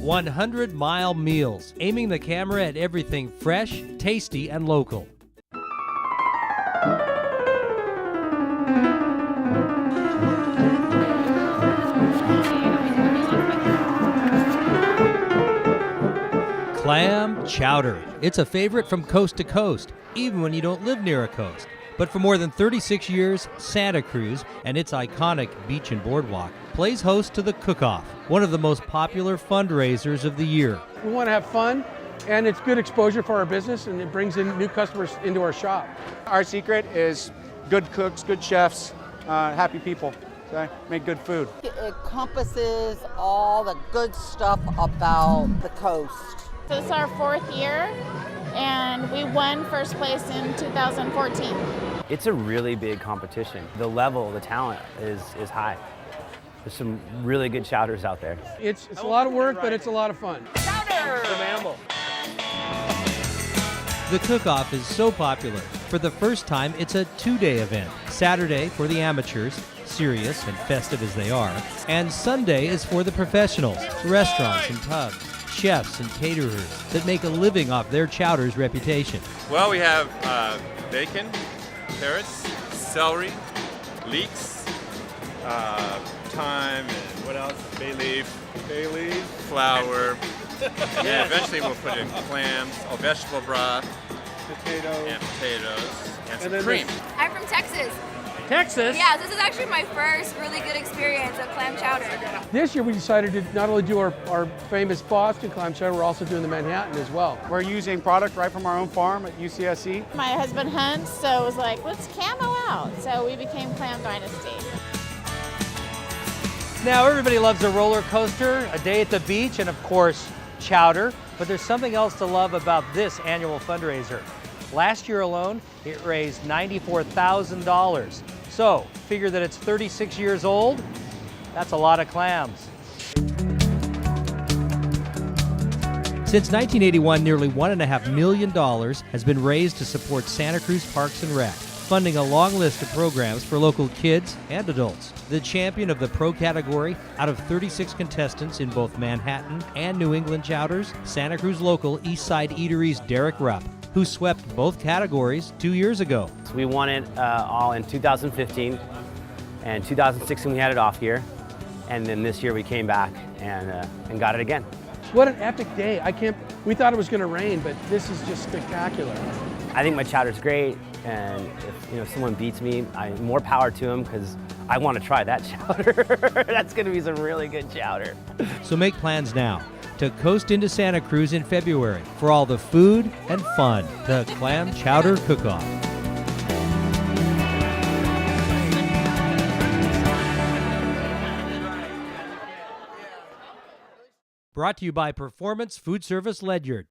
100-mile meals, aiming the camera at everything fresh, tasty, and local. Clam chowder. It's a favorite from coast to coast, even when you don't live near a coast. But for more than 36 years, Santa Cruz and its iconic beach and boardwalk plays host to the Cook-Off, one of the most popular fundraisers of the year. We want to have fun, and it's good exposure for our business, and it brings in new customers into our shop. Our secret is good cooks, good chefs, happy people. Okay? Make good food. It encompasses all the good stuff about the coast. This is our 4th year, and we won first place in 2014. It's a really big competition. The level, the talent is high. There's some really good chowders out there. It's a lot of work, but it's a lot of fun. Chowder! The Cook-Off is so popular. For the first time, it's a 2-day event. Saturday for the amateurs, serious and festive as they are, and Sunday is for the professionals, restaurants and pubs, chefs and caterers that make a living off their chowder's reputation. Well, we have bacon, carrots, celery, leeks, thyme, and what else? Bay leaf, flour. And eventually we'll put in clams, vegetable broth, potatoes, and some cream. I'm from Texas. Texas? Yeah, this is actually my first really good experience of clam chowder. This year we decided to not only do our famous Boston clam chowder, we're also doing the Manhattan as well. We're using product right from our own farm at UCSC. My husband hunts, so it was like, let's camo out. So we became Clam Dynasty. Now, everybody loves a roller coaster, a day at the beach, and of course, chowder. But there's something else to love about this annual fundraiser. Last year alone, it raised $94,000. So, figure that it's 36 years old. That's a lot of clams. Since 1981, nearly $1.5 million has been raised to support Santa Cruz Parks and Rec, funding a long list of programs for local kids and adults. The champion of the pro category out of 36 contestants in both Manhattan and New England chowders, Santa Cruz local Eastside Eatery's Derek Rupp, who swept both categories 2 years ago. We won it all in 2015, and 2016 we had it off year, and then this year we came back and got it again. What an epic day. We thought it was going to rain, but this is just spectacular. I think my chowder's great, and if someone beats me, more power to them, because I want to try that chowder. That's going to be some really good chowder. So make plans now to coast into Santa Cruz in February for all the food and fun. The Clam Chowder Cook-Off. Brought to you by Performance Food Service Ledyard.